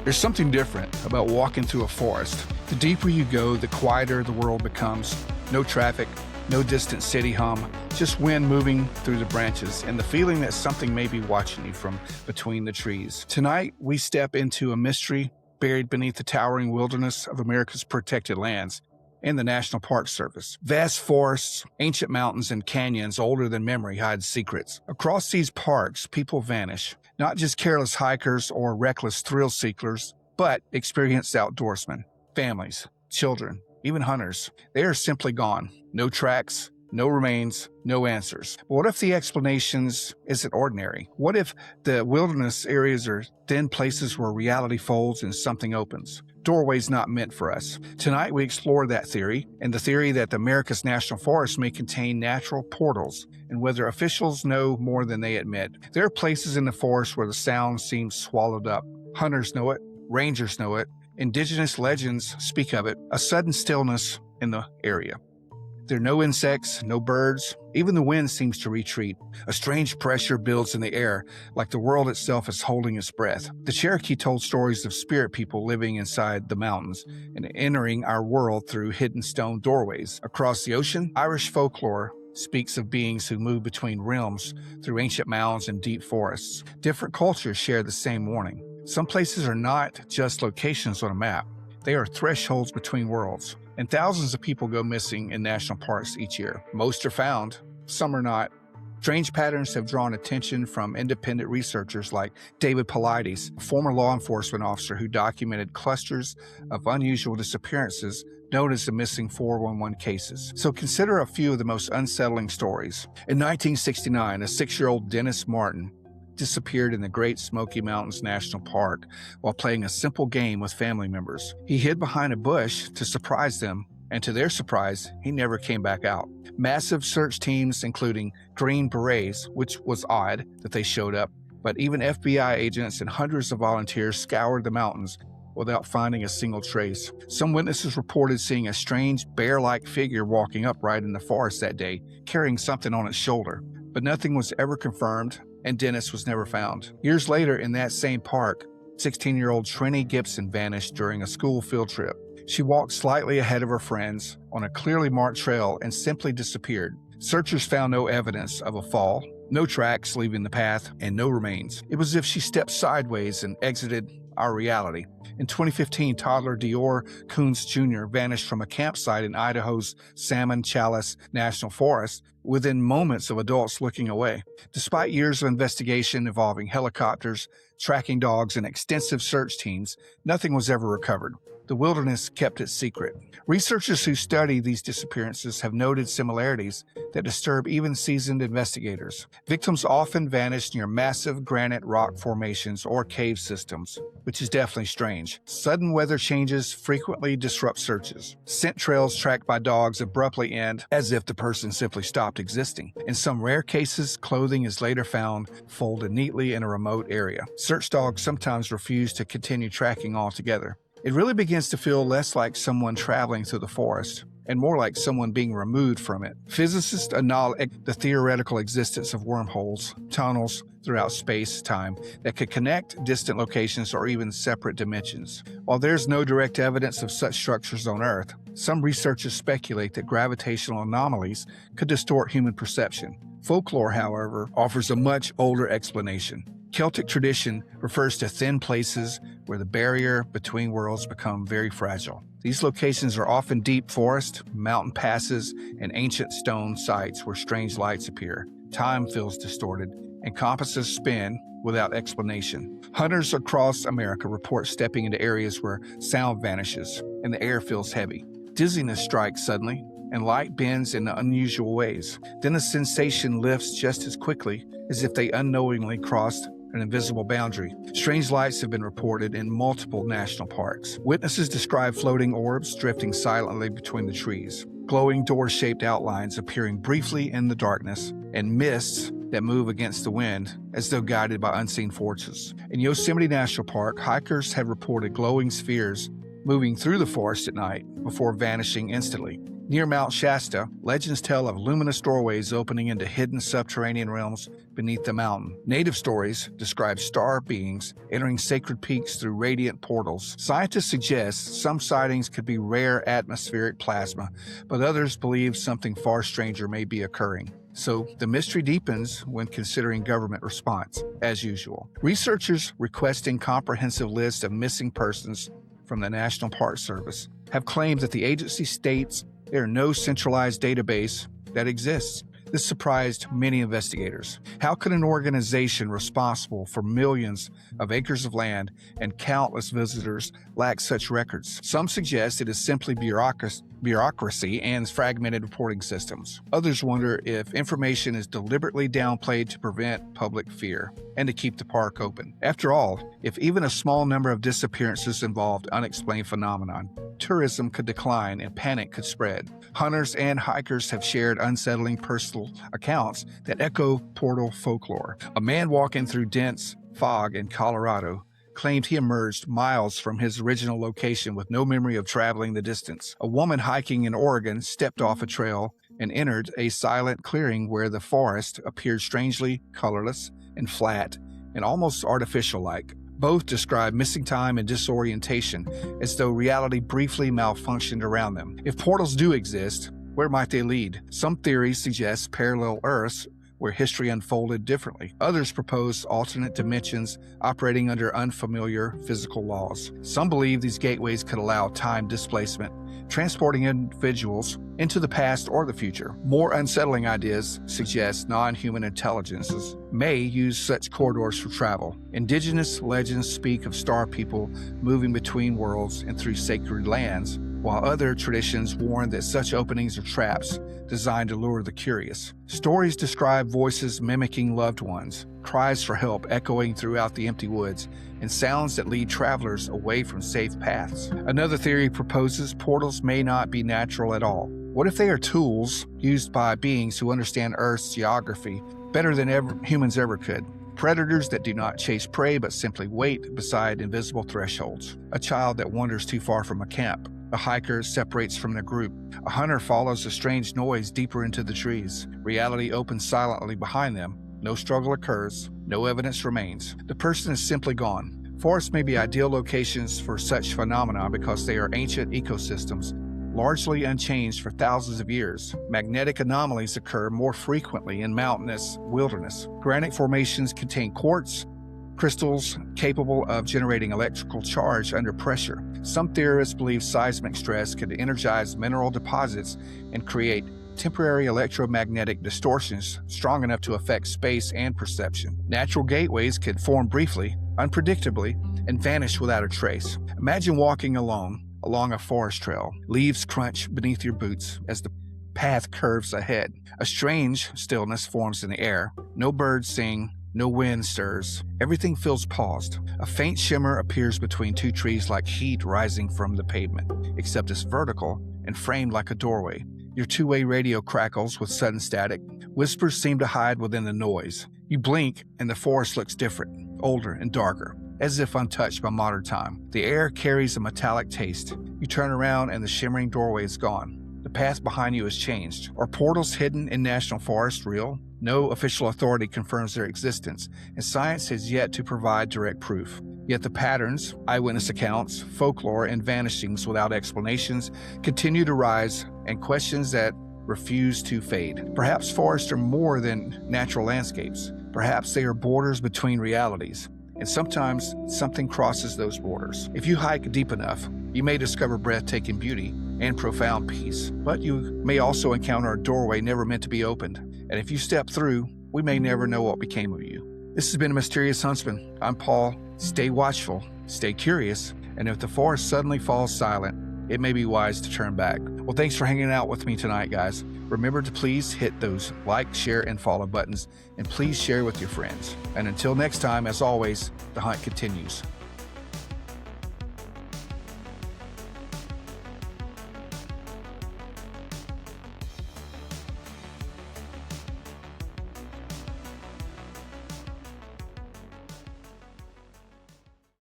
There's something different about walking through a forest. The deeper you go, the quieter the world becomes. No traffic, no distant city hum, just wind moving through the branches and the feeling that something may be watching you from between the trees. Tonight, we step into a mystery buried beneath the towering wilderness of America's protected lands and the National Park Service. Vast forests, ancient mountains, and canyons older than memory hide secrets. Across these parks, people vanish. Not just careless hikers or reckless thrill seekers, but experienced outdoorsmen, families, children, even hunters. They are simply gone. No tracks, no remains, no answers. But what if the explanations isn't ordinary? What if the wilderness areas are thin places where reality folds and something opens? Doorways not meant for us. Tonight we explore that theory, and the theory that America's national forests may contain natural portals, and whether officials know more than they admit. There are places in the forest where the sound seems swallowed up. Hunters know it, rangers know it, indigenous legends speak of it, a sudden stillness in the area. There are no insects, no birds. Even the wind seems to retreat. A strange pressure builds in the air, like the world itself is holding its breath. The Cherokee told stories of spirit people living inside the mountains and entering our world through hidden stone doorways. Across the ocean, Irish folklore speaks of beings who move between realms through ancient mounds and deep forests. Different cultures share the same warning. Some places are not just locations on a map. They are thresholds between worlds. And thousands of people go missing in national parks each year. Most are found, some are not. Strange patterns have drawn attention from independent researchers like David Paulides, a former law enforcement officer who documented clusters of unusual disappearances known as the missing 411 cases. So consider a few of the most unsettling stories. In 1969, a 6-year-old Dennis Martin disappeared in the Great Smoky Mountains National Park while playing a simple game with family members. He hid behind a bush to surprise them, and to their surprise, he never came back out. Massive search teams, including Green Berets, which was odd that they showed up, but even FBI agents and hundreds of volunteers scoured the mountains without finding a single trace. Some witnesses reported seeing a strange bear-like figure walking upright in the forest that day, carrying something on its shoulder. But nothing was ever confirmed, and Dennis was never found. Years later, in that same park, 16-year-old Trini Gibson vanished during a school field trip. She walked slightly ahead of her friends on a clearly marked trail and simply disappeared. Searchers found no evidence of a fall, no tracks leaving the path, and no remains. It was as if she stepped sideways and exited our reality. In 2015, toddler Dior Coons Jr. vanished from a campsite in Idaho's Salmon Chalice National Forest within moments of adults looking away. Despite years of investigation involving helicopters, tracking dogs, and extensive search teams, nothing was ever recovered. The wilderness kept its secret. Researchers who study these disappearances have noted similarities that disturb even seasoned investigators. Victims often vanish near massive granite rock formations or cave systems, which is definitely strange. Sudden weather changes frequently disrupt searches. Scent trails tracked by dogs abruptly end as if the person simply stopped existing. In some rare cases, clothing is later found folded neatly in a remote area. Search dogs sometimes refuse to continue tracking altogether. It really begins to feel less like someone traveling through the forest and more like someone being removed from it. Physicists acknowledge the theoretical existence of wormholes, tunnels throughout space-time that could connect distant locations or even separate dimensions. While there's no direct evidence of such structures on Earth, some researchers speculate that gravitational anomalies could distort human perception. Folklore, however, offers a much older explanation. Celtic tradition refers to thin places where the barrier between worlds become very fragile. These locations are often deep forest, mountain passes, and ancient stone sites where strange lights appear. Time feels distorted, and compasses spin without explanation. Hunters across America report stepping into areas where sound vanishes and the air feels heavy. Dizziness strikes suddenly, and light bends in unusual ways. Then a sensation lifts just as quickly as if they unknowingly crossed an invisible boundary. Strange lights have been reported in multiple national parks. Witnesses describe floating orbs drifting silently between the trees, glowing door-shaped outlines appearing briefly in the darkness, and mists that move against the wind as though guided by unseen forces. In Yosemite National Park, hikers have reported glowing spheres moving through the forest at night before vanishing instantly. Near Mount Shasta, legends tell of luminous doorways opening into hidden subterranean realms beneath the mountain. Native stories describe star beings entering sacred peaks through radiant portals. Scientists suggest some sightings could be rare atmospheric plasma, but others believe something far stranger may be occurring. So the mystery deepens when considering government response, as usual. Researchers requesting comprehensive lists of missing persons from the National Park Service have claimed that the agency states there is no centralized database that exists. This surprised many investigators. How could an organization responsible for millions of acres of land and countless visitors lack such records? Some suggest it is simply bureaucracy and fragmented reporting systems. Others wonder if information is deliberately downplayed to prevent public fear and to keep the park open. After all, if even a small number of disappearances involved unexplained phenomenon, tourism could decline and panic could spread. Hunters and hikers have shared unsettling personal accounts that echo portal folklore. A man walking through dense fog in Colorado claimed he emerged miles from his original location with no memory of traveling the distance. A woman hiking in Oregon stepped off a trail and entered a silent clearing where the forest appeared strangely colorless and flat and almost artificial-like. Both describe missing time and disorientation, as though reality briefly malfunctioned around them. If portals do exist, where might they lead? Some theories suggest parallel Earths where history unfolded differently. Others propose alternate dimensions operating under unfamiliar physical laws. Some believe these gateways could allow time displacement, transporting individuals into the past or the future. More unsettling ideas suggest non-human intelligences may use such corridors for travel. Indigenous legends speak of star people moving between worlds and through sacred lands, while other traditions warn that such openings are traps designed to lure the curious. Stories describe voices mimicking loved ones, cries for help echoing throughout the empty woods, and sounds that lead travelers away from safe paths. Another theory proposes portals may not be natural at all. What if they are tools used by beings who understand Earth's geography better than humans ever could? Predators that do not chase prey but simply wait beside invisible thresholds. A child that wanders too far from a camp. A hiker separates from the group. A hunter follows a strange noise deeper into the trees. Reality opens silently behind them. No struggle occurs. No evidence remains. The person is simply gone. Forests may be ideal locations for such phenomena because they are ancient ecosystems, largely unchanged for thousands of years. Magnetic anomalies occur more frequently in mountainous wilderness. Granite formations contain quartz crystals capable of generating electrical charge under pressure. Some theorists believe seismic stress could energize mineral deposits and create temporary electromagnetic distortions strong enough to affect space and perception. Natural gateways could form briefly, unpredictably, and vanish without a trace. Imagine walking along a forest trail. Leaves crunch beneath your boots as the path curves ahead. A strange stillness forms in the air. No birds sing. No wind stirs. Everything feels paused. A faint shimmer appears between two trees like heat rising from the pavement, except it's vertical and framed like a doorway. Your two-way radio crackles with sudden static. Whispers seem to hide within the noise. You blink and the forest looks different, older and darker, as if untouched by modern time. The air carries a metallic taste. You turn around and the shimmering doorway is gone. The path behind you has changed. Are portals hidden in national forests real? No official authority confirms their existence, and science has yet to provide direct proof. Yet the patterns, eyewitness accounts, folklore, and vanishings without explanations continue to rise, and questions that refuse to fade. Perhaps forests are more than natural landscapes. Perhaps they are borders between realities, and sometimes something crosses those borders. If you hike deep enough, you may discover breathtaking beauty and profound peace, but you may also encounter a doorway never meant to be opened. And if you step through, we may never know what became of you. This has been A Mysterious Huntsman. I'm Paul. Stay watchful, stay curious, and if the forest suddenly falls silent, it may be wise to turn back. Well, thanks for hanging out with me tonight, guys. Remember to please hit those like, share, and follow buttons, and please share with your friends. And until next time, as always, the hunt continues.